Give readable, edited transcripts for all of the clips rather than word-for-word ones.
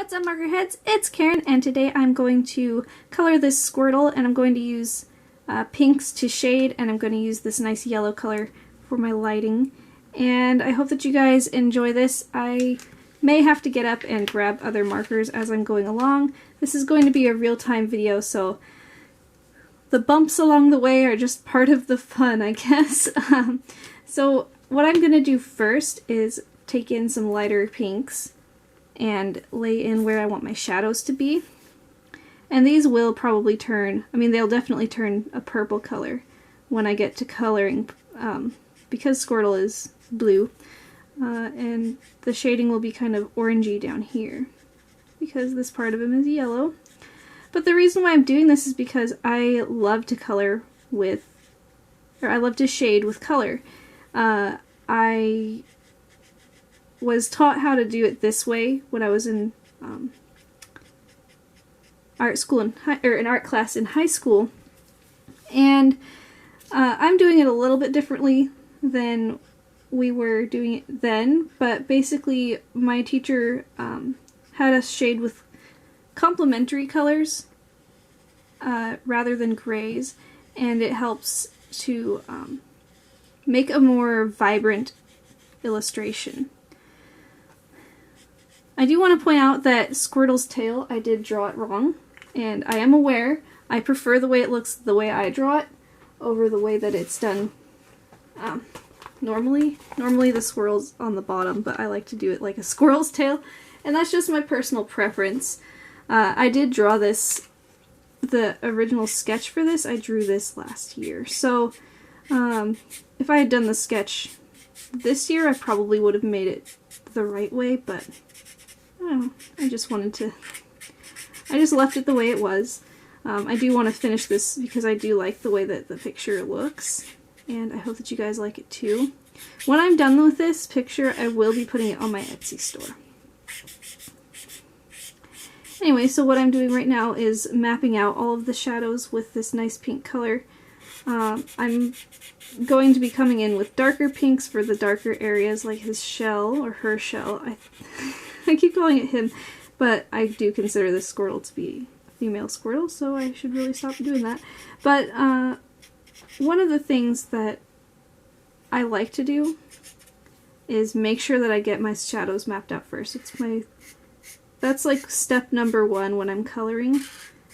What's up, marker heads? It's Karen, and today I'm going to color this Squirtle, and I'm going to use pinks to shade, and I'm going to use this nice yellow color for my lighting. And I hope that you guys enjoy this. I may have to get up and grab other markers as I'm going along. This is going to be a real-time video, so the bumps along the way are just part of the fun, I guess. So what I'm going to do first is take in some lighter pinks and lay in where I want my shadows to be. And these will probably turn, they'll definitely turn a purple color when I get to coloring, because Squirtle is blue. And the shading will be kind of orangey down here, because this part of him is yellow. But the reason why I'm doing this is because I love to color with, I love to shade with color. I was taught how to do it this way when I was in art school in art class in high school, and I'm doing it a little bit differently than we were doing it then. But basically, my teacher had us shade with complementary colors rather than grays, and it helps to make a more vibrant illustration. I do want to point out that Squirtle's tail, I did draw it wrong, and I am aware. I prefer the way it looks the way I draw it over the way that it's done normally. Normally the squirrel's on the bottom, but I like to do it like a squirrel's tail, and that's just my personal preference. I did draw this, the original sketch for this, I drew this last year. So if I had done the sketch this year, I probably would have made it the right way, but I don't know, I just left it the way it was. I do want to finish this because I do like the way that the picture looks, and I hope that you guys like it too. When I'm done with this picture, I will be putting it on my Etsy store. Anyway, so what I'm doing right now is mapping out all of the shadows with this nice pink color. I'm going to be coming in with darker pinks for the darker areas, like his shell, or her shell. I keep calling it him, but I do consider this Squirtle to be a female Squirtle, so I should really stop doing that. But one of the things that I like to do is make sure that I get my shadows mapped out first. That's like step number one when I'm coloring,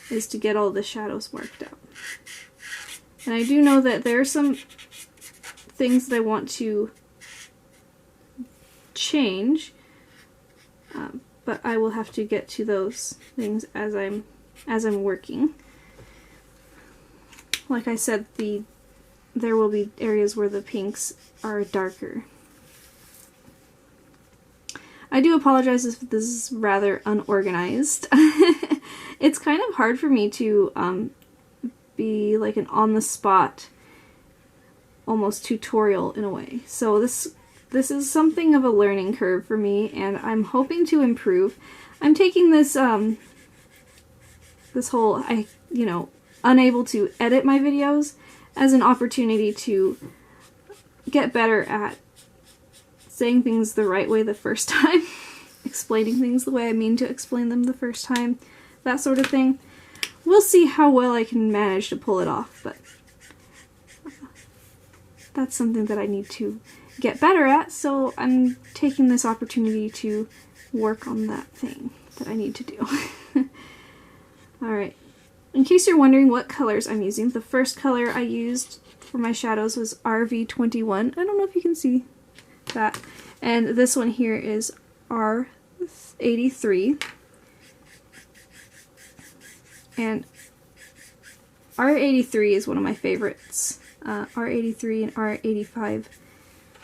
is to get all the shadows marked out. And I do know that there are some things that I want to change, but I will have to get to those things as I'm working. Like I said, there will be areas where the pinks are darker. I do apologize if this is rather unorganized. It's kind of hard for me to be like an on-the-spot, almost tutorial in a way. So this is something of a learning curve for me, and I'm hoping to improve. I'm taking this this whole unable to edit my videos as an opportunity to get better at saying things the right way the first time, explaining things the way I mean to explain them the first time, that sort of thing. We'll see how well I can manage to pull it off, but that's something that I need to get better at, so I'm taking this opportunity to work on that thing that I need to do. Alright, in case you're wondering what colors I'm using, the first color I used for my shadows was RV21. I don't know if you can see that. And this one here is R83. And R83 is one of my favorites. R83 and R85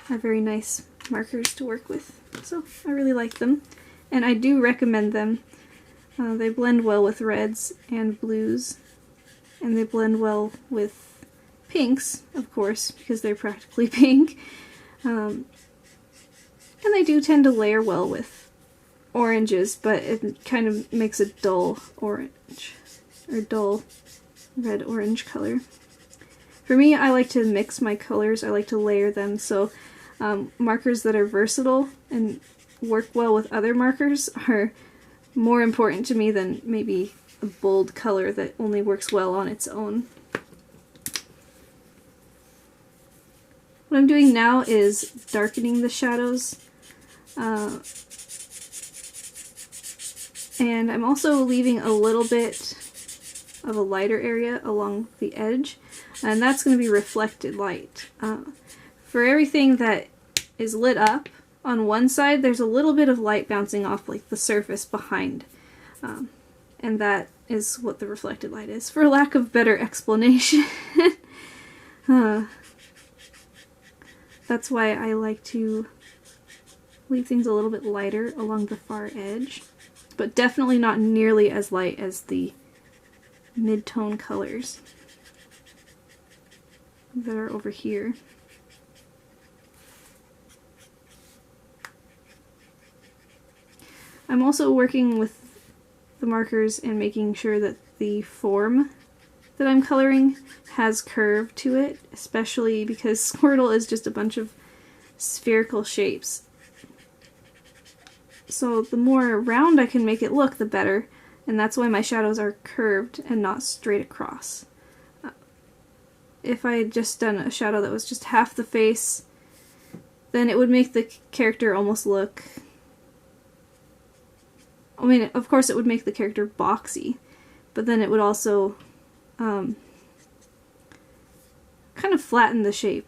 are very nice markers to work with, so I really like them, and I do recommend them. They blend well with reds and blues, and they blend well with pinks, of course, because they're practically pink. And they do tend to layer well with oranges, but it kind of makes a dull orange, or dull red-orange color. For me, I like to mix my colors, I like to layer them, so markers that are versatile and work well with other markers are more important to me than maybe a bold color that only works well on its own. What I'm doing now is darkening the shadows. And I'm also leaving a little bit of a lighter area along the edge, and that's going to be reflected light. For everything that is lit up on one side, there's a little bit of light bouncing off like the surface behind, and that is what the reflected light is, for lack of better explanation. That's why I like to leave things a little bit lighter along the far edge, but definitely not nearly as light as the mid-tone colors that are over here. I'm also working with the markers and making sure that the form that I'm coloring has curve to it, especially because Squirtle is just a bunch of spherical shapes. So the more round I can make it look, the better, and that's why my shadows are curved and not straight across. If I had just done a shadow that was just half the face, then it would make the character almost look... I mean, of course it would make the character boxy, but then it would also kind of flatten the shape,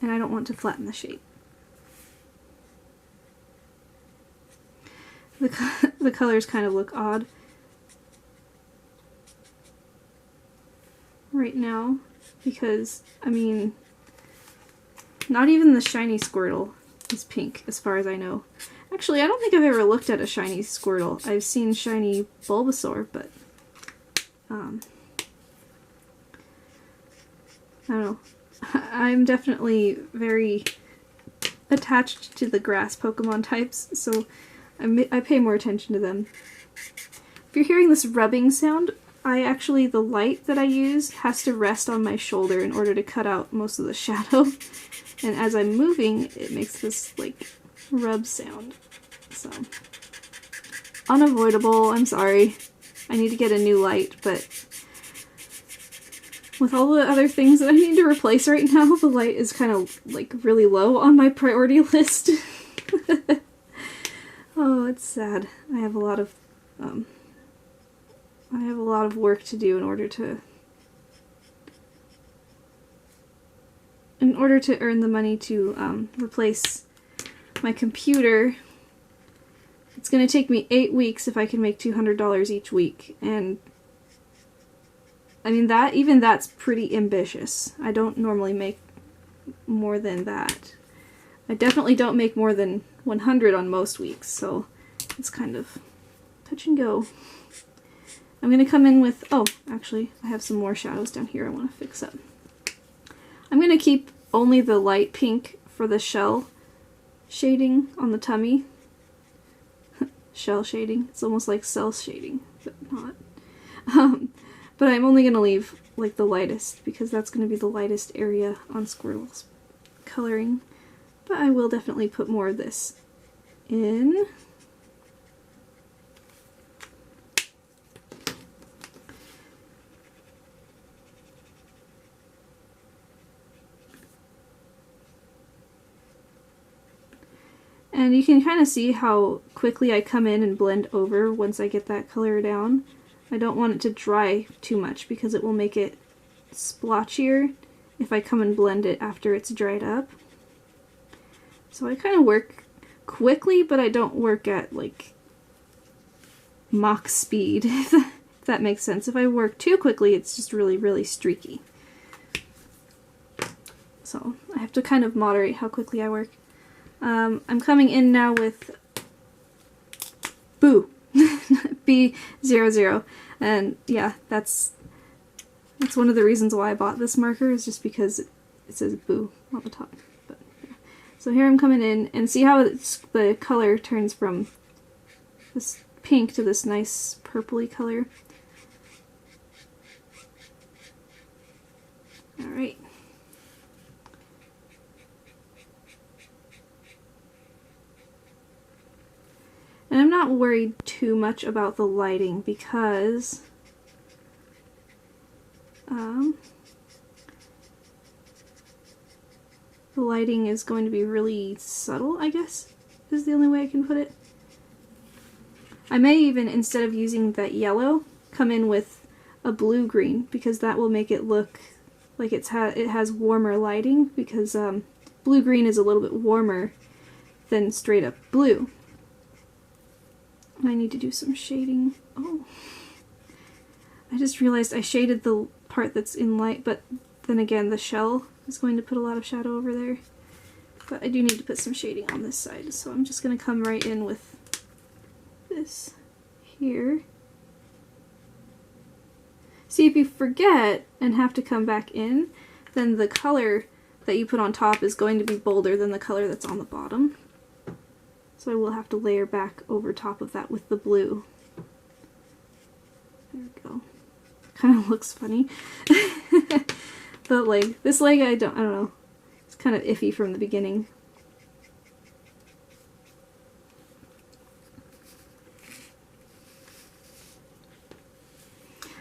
and I don't want to flatten the shape. The colors kind of look odd right now because, I mean, not even the shiny Squirtle is pink as far as I know. Actually, I don't think I've ever looked at a shiny Squirtle. I've seen shiny Bulbasaur, but I don't know. I'm definitely very attached to the grass Pokemon types, so I pay more attention to them. If you're hearing this rubbing sound, the light that I use has to rest on my shoulder in order to cut out most of the shadow. And as I'm moving, it makes this, like, rub sound. So, unavoidable, I'm sorry. I need to get a new light, but with all the other things that I need to replace right now, the light is kind of, like, really low on my priority list. Oh, it's sad. I have a lot of work to do in order to earn the money to replace my computer. It's going to take me 8 weeks if I can make $200 each week, and I mean that's pretty ambitious. I don't normally make more than that. I definitely don't make more than 100 on most weeks, so it's kind of touch and go. I'm going to come in with, oh, actually, I have some more shadows down here I want to fix up. I'm going to keep only the light pink for the shell shading on the tummy. Shell shading. It's almost like cell shading, but not. But I'm only going to leave like the lightest, because that's going to be the lightest area on Squirtle's coloring. But I will definitely put more of this in. And you can kind of see how quickly I come in and blend over once I get that color down. I don't want it to dry too much because it will make it splotchier if I come and blend it after it's dried up. So I kind of work quickly, but I don't work at like Mach speed, if that makes sense. If I work too quickly, it's just really, really streaky. So I have to kind of moderate how quickly I work. I'm coming in now with Boo, B00, and yeah, that's one of the reasons why I bought this marker, is just because it says Boo on the top. But yeah. So here I'm coming in, and see how the color turns from this pink to this nice purpley color. Alright. And I'm not worried too much about the lighting because the lighting is going to be really subtle, I guess, is the only way I can put it. I may even, instead of using that yellow, come in with a blue-green, because that will make it look like it has warmer lighting, because blue-green is a little bit warmer than straight-up blue. And I need to do some shading. Oh, I just realized I shaded the part that's in light, but then again, the shell is going to put a lot of shadow over there. But I do need to put some shading on this side, so I'm just going to come right in with this here. See, if you forget and have to come back in, then the color that you put on top is going to be bolder than the color that's on the bottom. So I will have to layer back over top of that with the blue. There we go. Kind of looks funny. The leg. This leg, I don't know. It's kind of iffy from the beginning.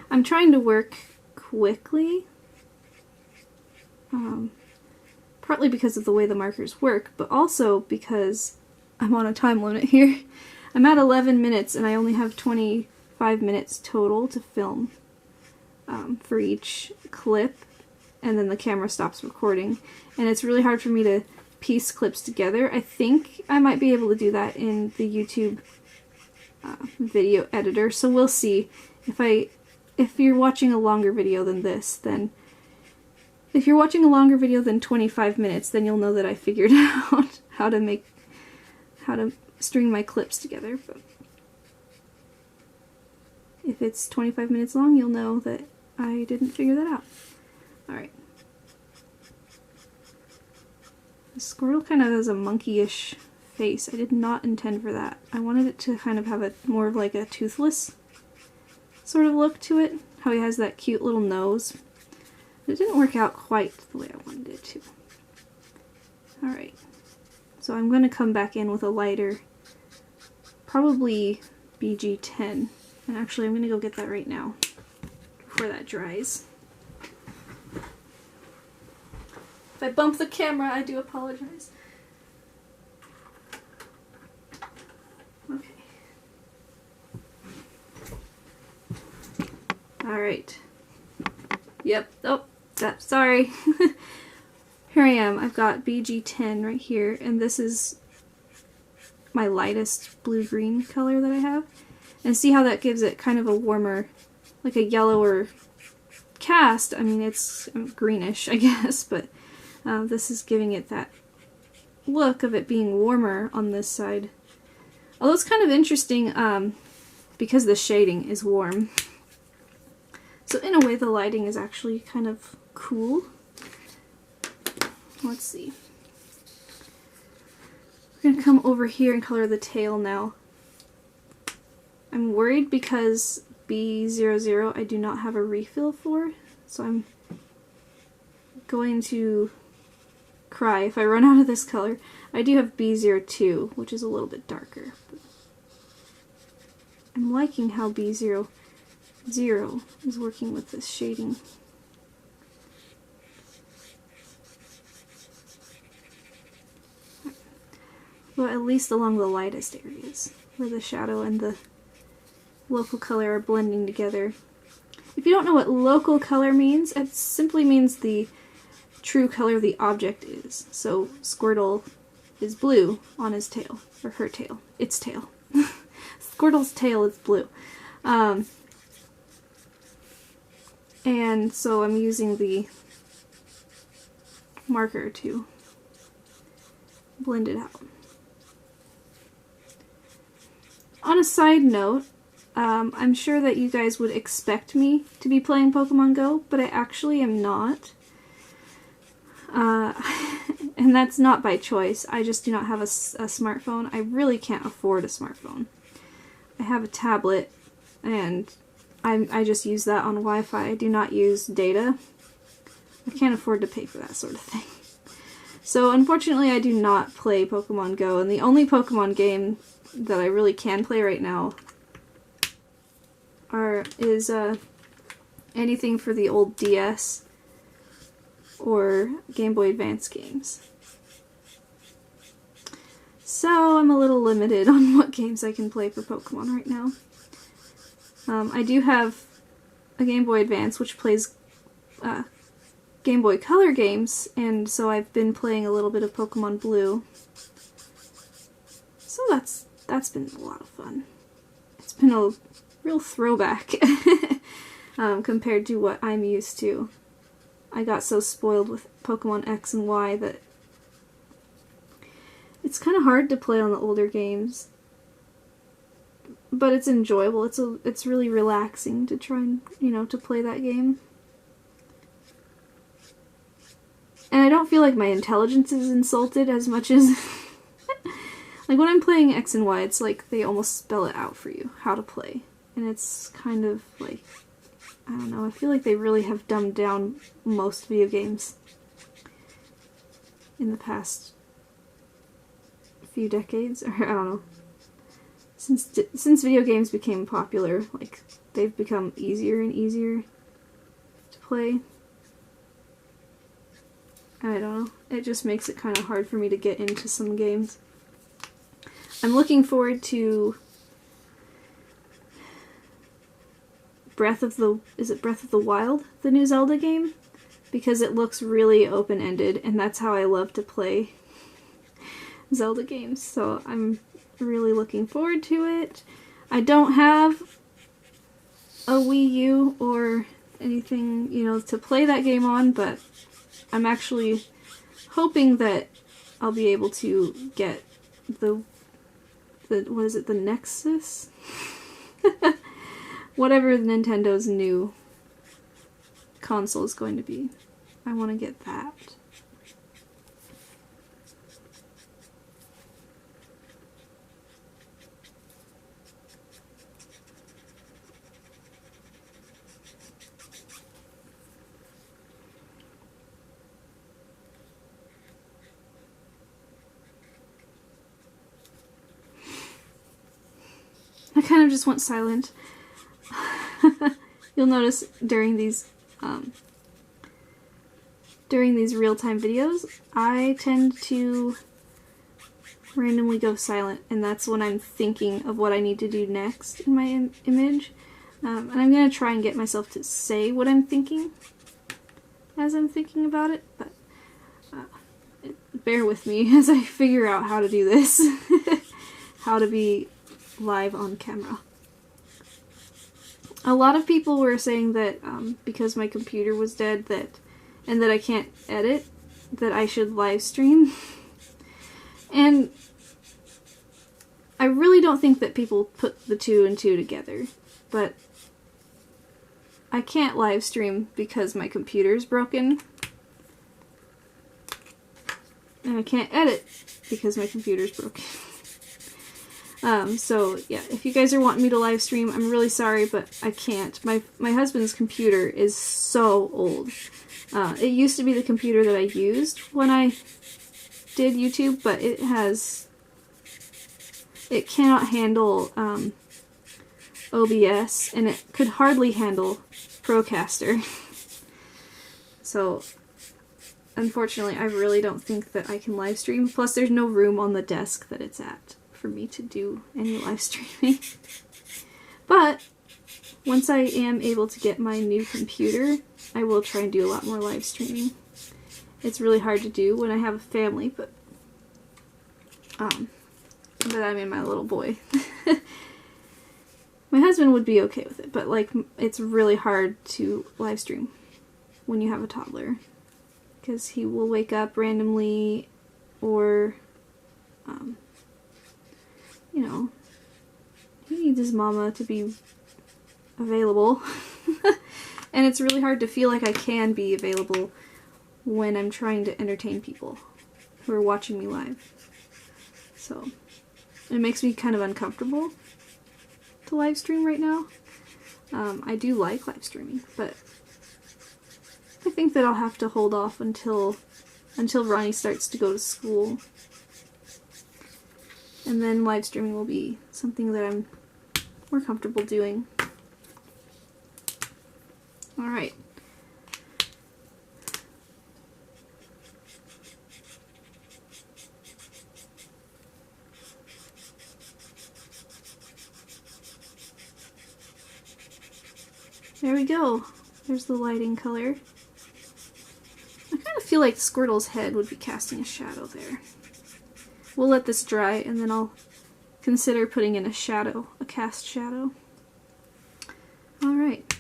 I'm trying to work quickly, partly because of the way the markers work, but also because I'm on a time limit here. I'm at 11 minutes and I only have 25 minutes total to film for each clip, and then the camera stops recording. And it's really hard for me to piece clips together. I think I might be able to do that in the YouTube video editor, so we'll see. If you're watching a longer video than this, then if you're watching a longer video than 25 minutes, then you'll know that I figured out how to string my clips together. But if it's 25 minutes long, you'll know that I didn't figure that out. Alright. The Squirtle kind of has a monkey-ish face. I did not intend for that. I wanted it to kind of have a more of like a toothless sort of look to it. How he has that cute little nose. It didn't work out quite the way I wanted it to. Alright. So I'm going to come back in with a lighter, probably BG10. And actually I'm going to go get that right now before that dries. If I bump the camera, I do apologize. Okay. Alright. Yep. Oh, sorry. Here I am. I've got BG10 right here, and this is my lightest blue-green color that I have. And see how that gives it kind of a warmer, like a yellower cast. I mean, it's greenish, I guess, but this is giving it that look of it being warmer on this side. Although it's kind of interesting because the shading is warm. So in a way, the lighting is actually kind of cool. Let's see. We're going to come over here and color the tail now. I'm worried because B00 I do not have a refill for, so I'm going to cry if I run out of this color. I do have B02, which is a little bit darker. But I'm liking how B00 is working with this shading. Well, at least along the lightest areas, where the shadow and the local color are blending together. If you don't know what local color means, it simply means the true color the object is. So Squirtle is blue on his tail, or her tail, its tail. Squirtle's tail is blue. And so I'm using the marker to blend it out. On a side note, I'm sure that you guys would expect me to be playing Pokemon Go, but I actually am not. And that's not by choice. I just do not have a smartphone. I really can't afford a smartphone. I have a tablet, and I just use that on Wi-Fi. I do not use data. I can't afford to pay for that sort of thing. So unfortunately I do not play Pokemon Go, and the only Pokemon game that I really can play right now is anything for the old DS or Game Boy Advance games. So I'm a little limited on what games I can play for Pokemon right now. I do have a Game Boy Advance which plays Game Boy Color games, and so I've been playing a little bit of Pokemon Blue. So that's been a lot of fun. It's been a real throwback compared to what I'm used to. I got so spoiled with Pokemon X and Y that it's kind of hard to play on the older games. But it's enjoyable. It's really relaxing to try and, to play that game. And I don't feel like my intelligence is insulted as much as... like, when I'm playing X and Y, it's like they almost spell it out for you, how to play. And it's kind of like... I don't know, I feel like they really have dumbed down most video games in the past few decades, or I don't know. Since video games became popular, like, they've become easier and easier to play. I don't know. It just makes it kind of hard for me to get into some games. I'm looking forward to Breath of the Wild, the new Zelda game? Because it looks really open-ended, and that's how I love to play Zelda games. So I'm really looking forward to it. I don't have a Wii U or anything, to play that game on, but I'm actually hoping that I'll be able to get the what is it, the Nexus? Whatever Nintendo's new console is going to be. I want to get that. I kind of just went silent. You'll notice during these real-time videos, I tend to randomly go silent, and that's when I'm thinking of what I need to do next in my image. And I'm going to try and get myself to say what I'm thinking as I'm thinking about it, but bear with me as I figure out how to do this. How to be live on camera. A lot of people were saying that because my computer was dead and that I can't edit, that I should live stream. And I really don't think that people put the two and two together, but I can't live stream because my computer's broken. And I can't edit because my computer's broken. So yeah, if you guys are wanting me to live stream, I'm really sorry, but I can't. My husband's computer is so old. It used to be the computer that I used when I did YouTube, but it cannot handle OBS, and it could hardly handle Procaster. So unfortunately, I really don't think that I can live stream. Plus, there's no room on the desk that it's at for me to do any live streaming. But once I am able to get my new computer, I will try and do a lot more live streaming. It's really hard to do when I have a family, but I mean my little boy. My husband would be okay with it, but like it's really hard to live stream when you have a toddler, because he will wake up randomly, or he needs his mama to be available. And it's really hard to feel like I can be available when I'm trying to entertain people who are watching me live. So it makes me kind of uncomfortable to live stream right now. I do like live streaming, but I think that I'll have to hold off until Ronnie starts to go to school. And then live streaming will be something that I'm more comfortable doing. Alright. There we go. There's the lighting color. I kind of feel like Squirtle's head would be casting a shadow there. We'll let this dry and then I'll consider putting in a shadow, a cast shadow. Alright.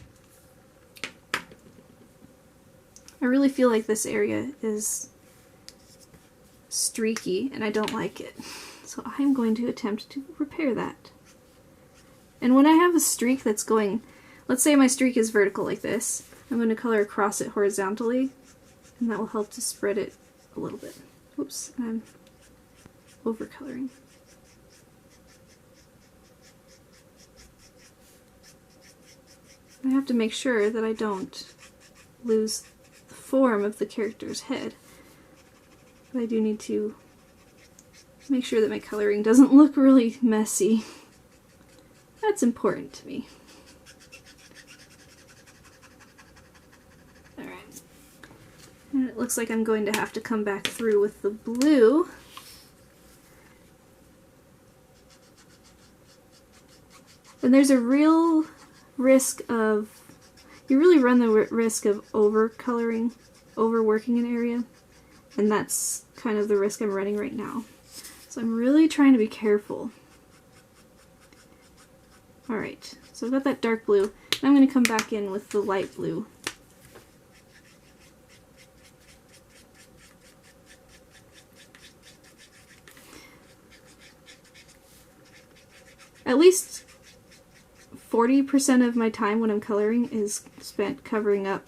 I really feel like this area is streaky and I don't like it. So I'm going to attempt to repair that. And when I have a streak that's going, let's say my streak is vertical like this, I'm going to color across it horizontally and that will help to spread it a little bit. Oops, I'm overcoloring. I have to make sure that I don't lose the form of the character's head. But I do need to make sure that my coloring doesn't look really messy. That's important to me. Alright. And it looks like I'm going to have to come back through with the blue. And there's a real risk of, you really run the risk of overcoloring, overworking an area, and that's kind of the risk I'm running right now. So I'm really trying to be careful. Alright, so I've got that dark blue, and I'm going to come back in with the light blue. At least 40% of my time when I'm coloring is spent covering up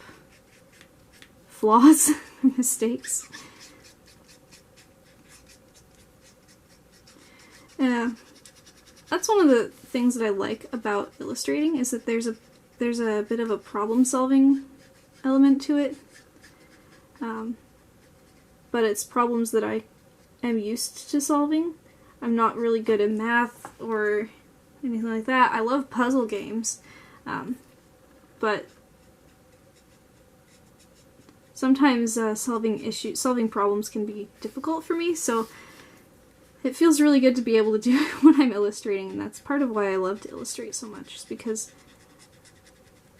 flaws and mistakes. That's one of the things that I like about illustrating, is that there's a bit of a problem-solving element to it. But it's problems that I am used to solving. I'm not really good at math or anything like that. I love puzzle games, but sometimes solving problems can be difficult for me, so it feels really good to be able to do it when I'm illustrating, and that's part of why I love to illustrate so much, is because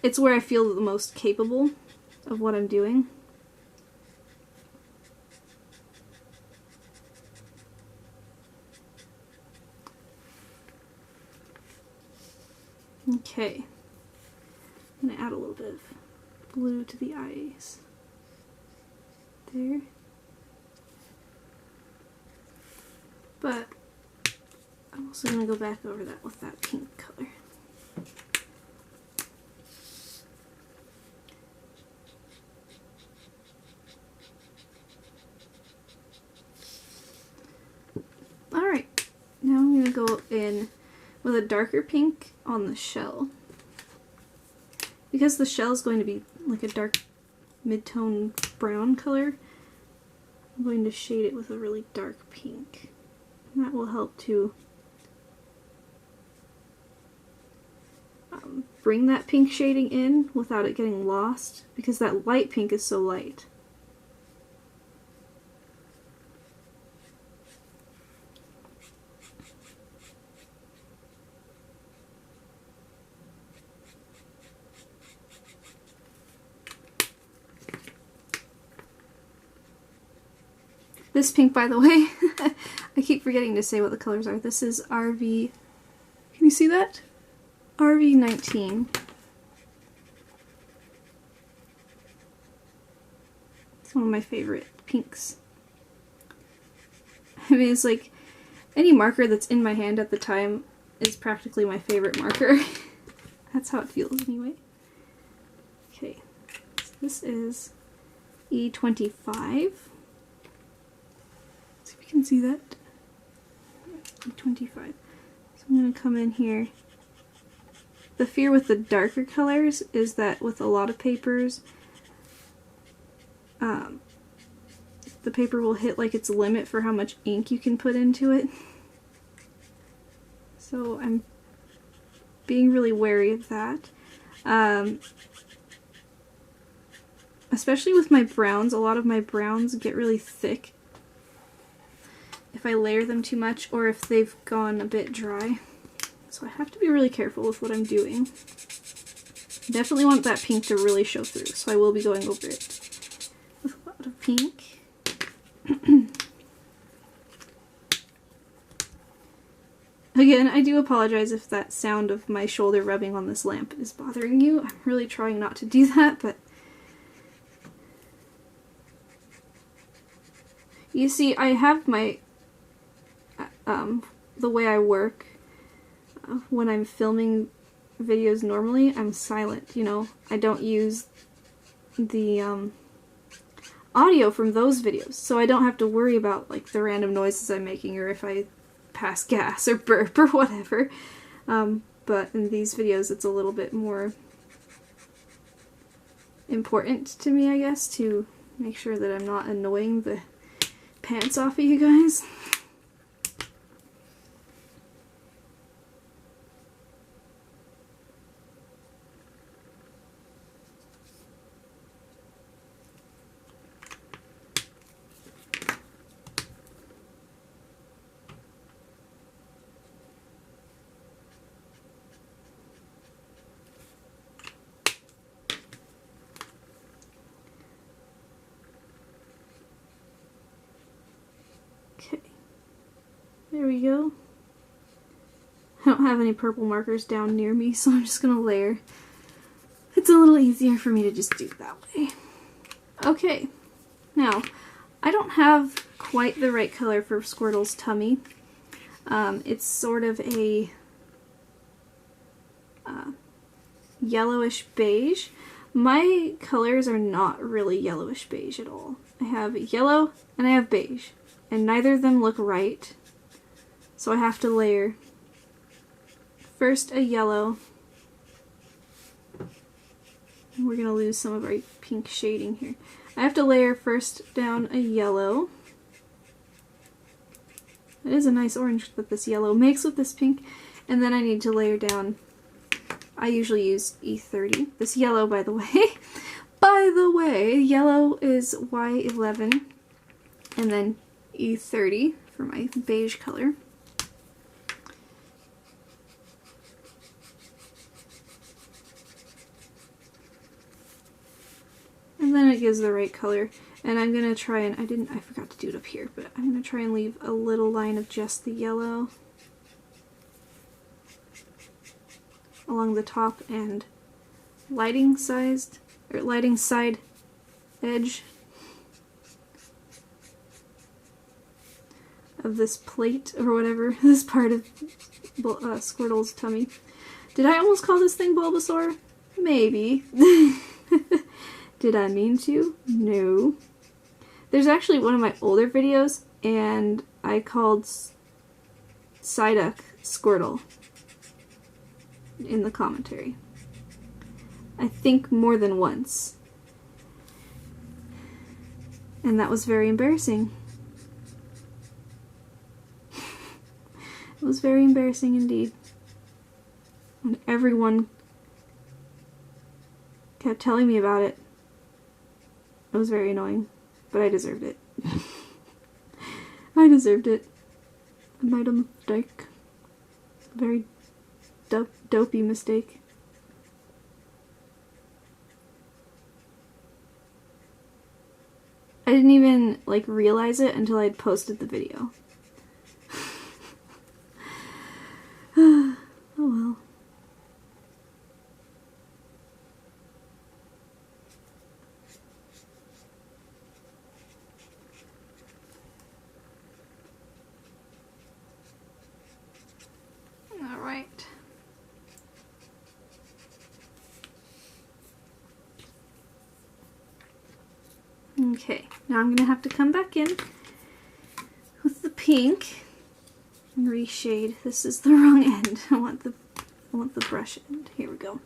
it's where I feel the most capable of what I'm doing. Okay, I'm going to add a little bit of blue to the eyes. There. But I'm also going to go back over that with that pink color. Alright, now I'm going to go in with a darker pink on the shell. Because the shell is going to be like a dark mid-tone brown color, I'm going to shade it with a really dark pink. And that will help to bring that pink shading in without it getting lost, because that light pink is so light. This pink, by the way, I keep forgetting to say what the colors are. This is RV, can you see that? RV19. It's one of my favorite pinks. I mean, it's like any marker that's in my hand at the time is practically my favorite marker. That's how it feels anyway. Okay, so this is E25. Can see that? 25. So I'm going to come in here. The fear with the darker colors is that with a lot of papers, the paper will hit like its limit for how much ink you can put into it. So I'm being really wary of that. Especially with my browns, a lot of my browns get really thick if I layer them too much or if they've gone a bit dry. So I have to be really careful with what I'm doing. Definitely want that pink to really show through, so I will be going over it with a lot of pink. Again, I do apologize if that sound of my shoulder rubbing on this lamp is bothering you. I'm really trying not to do that, but you see, I have my, the way I work when I'm filming videos normally, I'm silent, you know. I don't use the audio from those videos, so I don't have to worry about like the random noises I'm making or if I pass gas or burp or whatever. But in these videos it's a little bit more important to me, I guess, to make sure that I'm not annoying the pants off of you guys. Okay, there we go. I don't have any purple markers down near me, so I'm just gonna layer. It's a little easier for me to just do it that way. Okay, now, I don't have quite the right color for Squirtle's tummy. It's sort of a yellowish beige. My colors are not really yellowish beige at all. I have yellow and I have beige, and neither of them look right. So I have to layer first a yellow. We're going to lose some of our pink shading here. I have to layer first down a yellow. It is a nice orange that this yellow makes with this pink. And then I need to layer down, I usually use E30. This yellow, by the way, yellow is Y11. And then E30 for my beige color. And then it gives the right color. And I'm gonna try and, I forgot to do it up here, but I'm gonna try and leave a little line of just the yellow along the top and lighting side edge of this plate or whatever, this part of Squirtle's tummy. Did I almost call this thing Bulbasaur? Maybe. Did I mean to? No. There's actually one of my older videos, and I called Psyduck Squirtle in the commentary. I think more than once. And that was very embarrassing. It was very embarrassing indeed. And everyone kept telling me about it. It was very annoying, but I deserved it. I deserved it. I made a mistake. A very dopey mistake. I didn't even, like, realize it until I'd posted the video. Oh well. Alright. Okay, now I'm gonna have to come back in with the pink and reshade. This is the wrong end. I want the brush end. Here we go.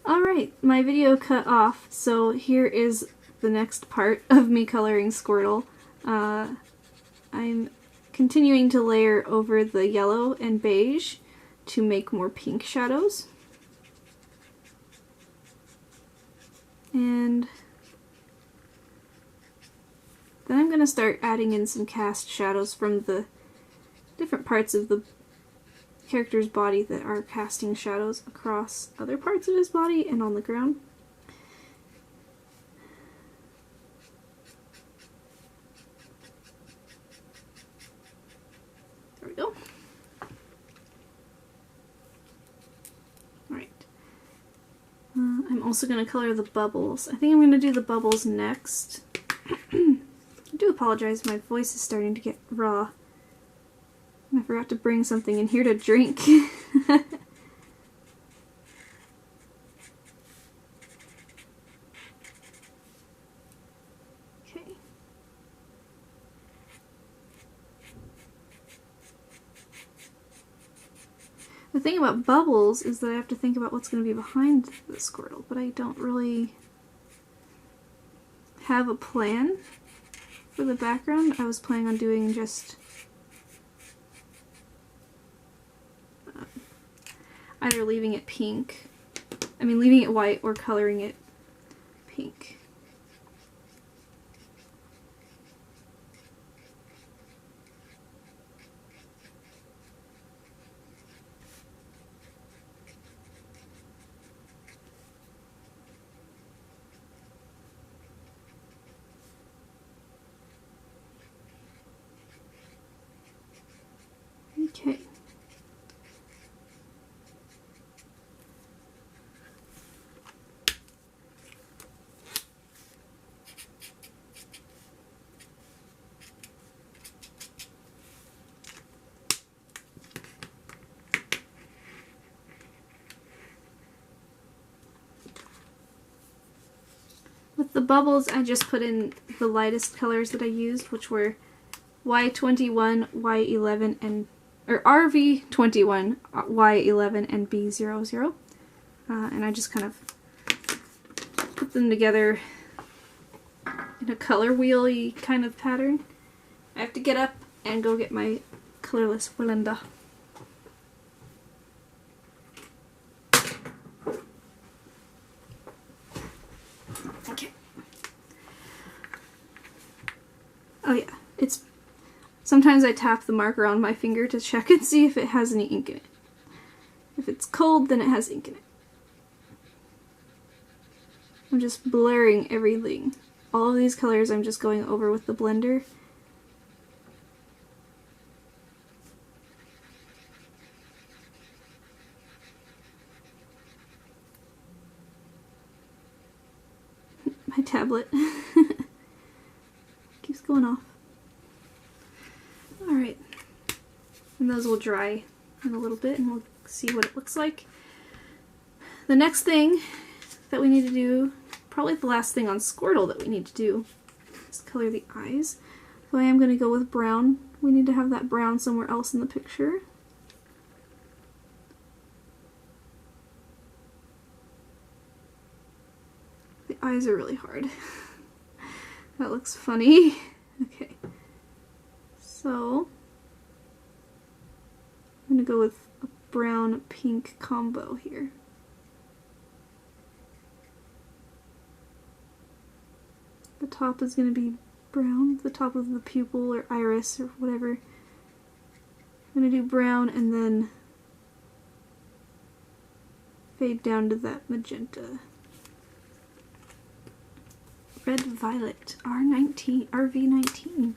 Alright, my video cut off, so here is the next part of me coloring Squirtle. I'm continuing to layer over the yellow and beige to make more pink shadows. And then I'm going to start adding in some cast shadows from the different parts of the character's body that are casting shadows across other parts of his body and on the ground. There we go. Alright. I'm also going to color the bubbles. I think I'm going to do the bubbles next. I do apologize, my voice is starting to get raw. I forgot to bring something in here to drink. Okay. The thing about bubbles is that I have to think about what's going to be behind the Squirtle, but I don't really have a plan for the background. I was planning on doing just either leaving it pink, leaving it white or coloring it pink. Okay. With the bubbles, I just put in the lightest colors that I used, which were Y21, Y11, and RV21, Y11, and B00. And I just kind of put them together in a color wheel-y kind of pattern. I have to get up and go get my colorless blender. Okay. Oh yeah, sometimes I tap the marker on my finger to check and see if it has any ink in it. If it's cold, then it has ink in it. I'm just blurring everything. All of these colors I'm just going over with the blender. My tablet keeps going off. Alright, and those will dry in a little bit and we'll see what it looks like. The next thing that we need to do, probably the last thing on Squirtle that we need to do, is color the eyes. So I am going to go with brown. We need to have that brown somewhere else in the picture. The eyes are really hard. That looks funny. Okay. So, I'm going to go with a brown-pink combo here. The top is going to be brown, the top of the pupil or iris or whatever. I'm going to do brown and then fade down to that magenta. Red Violet, RV19.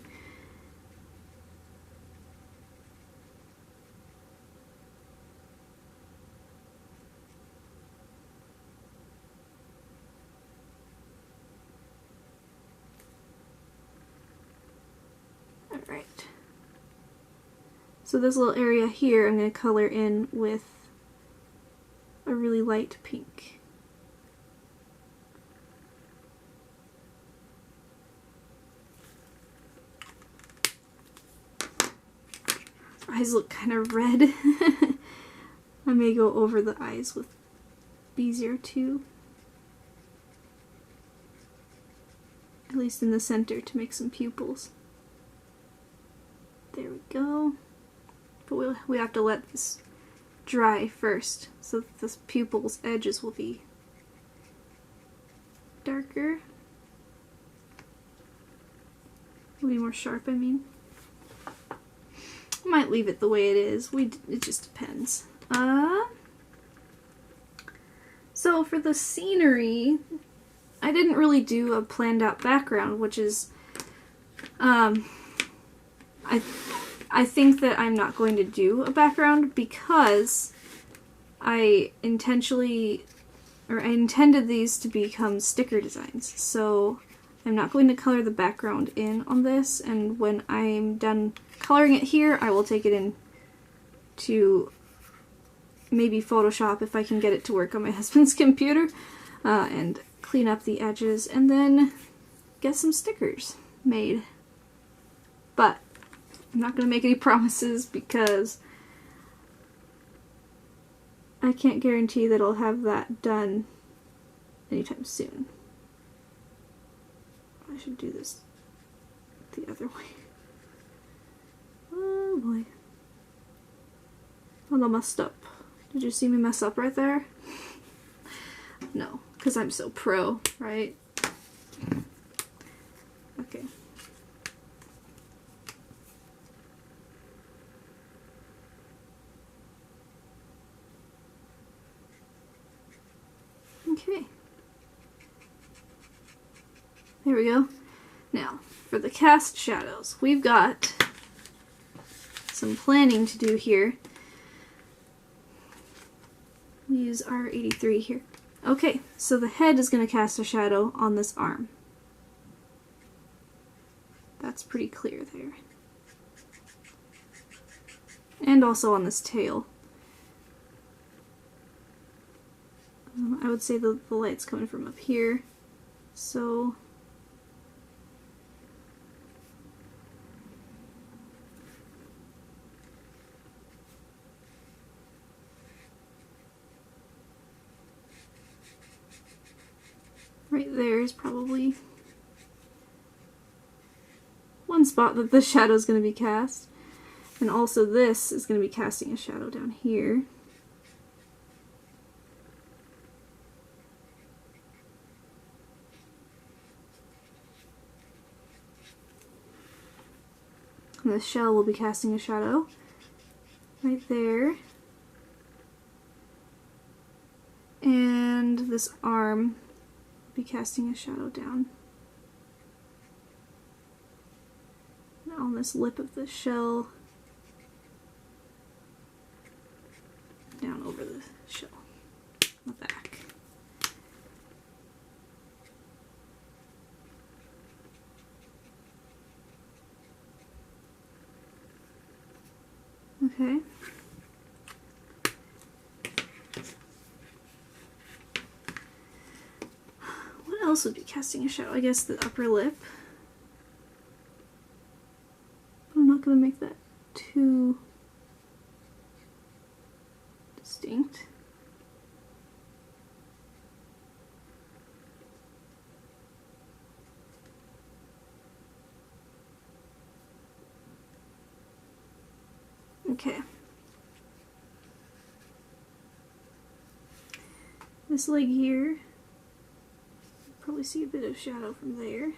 Alright. So this little area here I'm going to color in with a really light pink. Eyes look kind of red. I may go over the eyes with easier to, at least in the center, to make some pupils. There we go. But we have to let this dry first, so that this pupil's edges will be darker. Will be more sharp, I mean. I might leave it the way it is. It just depends. So for the scenery, I didn't really do a planned out background, which is, I think that I'm not going to do a background because I intended these to become sticker designs. So I'm not going to color the background in on this, and when I'm done coloring it here, I will take it in to maybe Photoshop if I can get it to work on my husband's computer, and clean up the edges, and then get some stickers made. But I'm not going to make any promises because I can't guarantee that I'll have that done anytime soon. I should do this the other way. Oh boy. Oh, I messed up. Did you see me mess up right there? No, because I'm so pro, right? Okay. Okay. There we go. Now, for the cast shadows, we've got some planning to do here. We use R83 here. Okay, so the head is going to cast a shadow on this arm. That's pretty clear there. And also on this tail. I would say the light's coming from up here, so right there is probably one spot that the shadow is going to be cast. And also this is going to be casting a shadow down here. And the shell will be casting a shadow right there. And this arm will be casting a shadow down on this lip of the shell, down over the shell, the back. Okay. What else would be casting a shadow? I guess the upper lip. I'm not going to make that too distinct. Okay. This leg here, probably see a bit of shadow from there.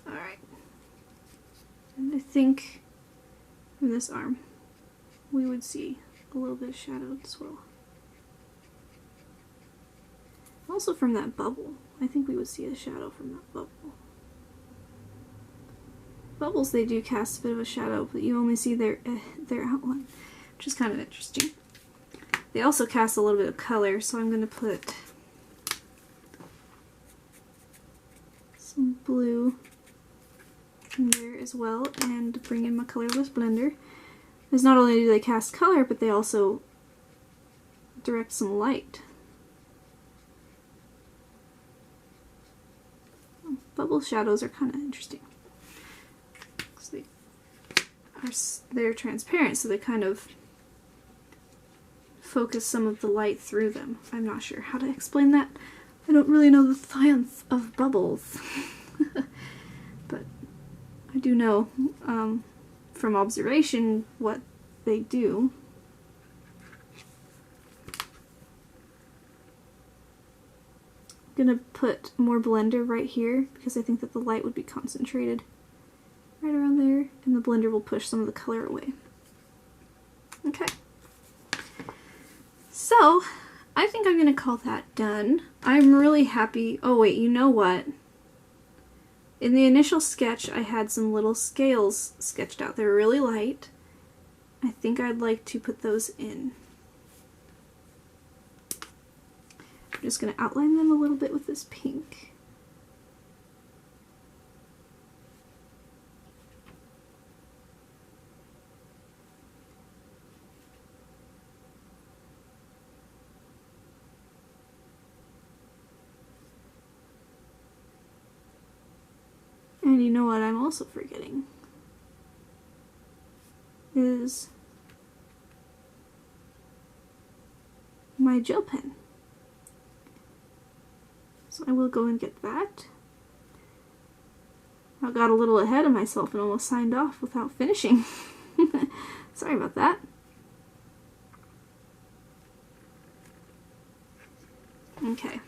Alright. And I think from this arm, we would see a little bit of shadow as well. Also from that bubble. I think we would see a shadow from that bubble. Bubbles, they do cast a bit of a shadow, but you only see their outline, which is kind of interesting. They also cast a little bit of color, so I'm going to put some blue in there as well, and bring in my colorless blender. Because not only do they cast color, but they also direct some light. Bubble shadows are kind of interesting. they're transparent, so they kind of focus some of the light through them. I'm not sure how to explain that. I don't really know the science of bubbles. But I do know from observation what they do. I'm gonna put more blender right here because I think that the light would be concentrated right around there, and the blender will push some of the color away. Okay. So, I think I'm gonna call that done. I'm really happy. Oh wait, you know what? In the initial sketch, I had some little scales sketched out. They're really light. I think I'd like to put those in. I'm just going to outline them a little bit with this pink. And you know what I'm also forgetting? Is my gel pen. So I will go and get that. I got a little ahead of myself and almost signed off without finishing. Sorry about that. Okay.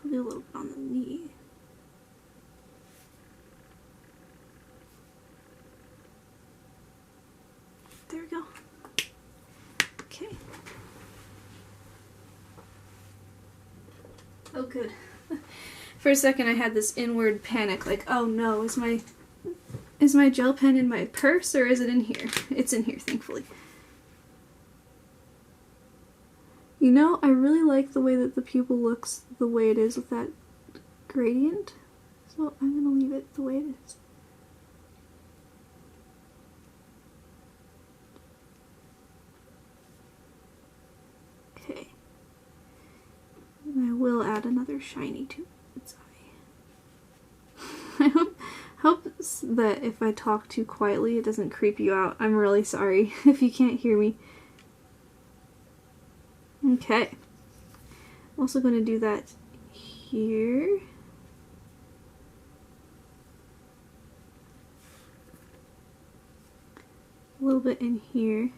I'll do a little bit on the knee. There we go. Okay. Oh, good. For a second I had this inward panic, like, oh no, is my gel pen in my purse or is it in here? It's in here, thankfully. You know, I really like the way that the pupil looks the way it is with that gradient, so I'm gonna leave it the way it is. Okay. And I will add another shiny to its eye. I hope that if I talk too quietly it doesn't creep you out. I'm really sorry if you can't hear me. Okay. I'm also going to do that here. A little bit in here.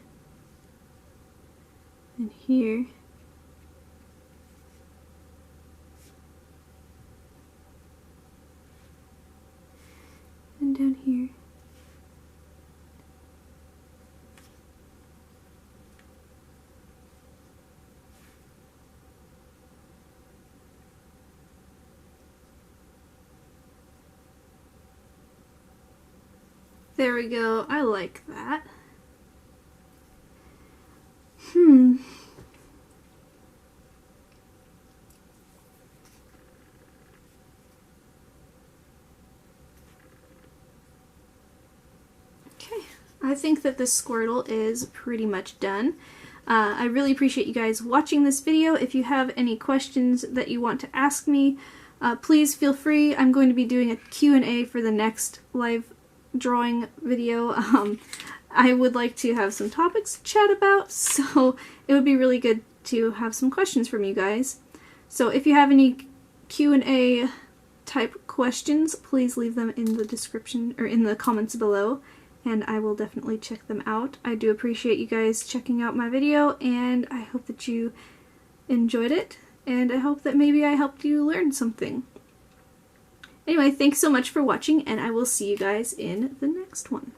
And here. And down here. There we go. I like that. Okay, I think that this Squirtle is pretty much done. I really appreciate you guys watching this video. If you have any questions that you want to ask me, please feel free. I'm going to be doing a Q&A for the next live drawing video. I would like to have some topics to chat about, so it would be really good to have some questions from you guys. So if you have any Q&A type questions, please leave them in the description or in the comments below, and I will definitely check them out. I do appreciate you guys checking out my video, and I hope that you enjoyed it, and I hope that maybe I helped you learn something. Anyway, thanks so much for watching, and I will see you guys in the next one.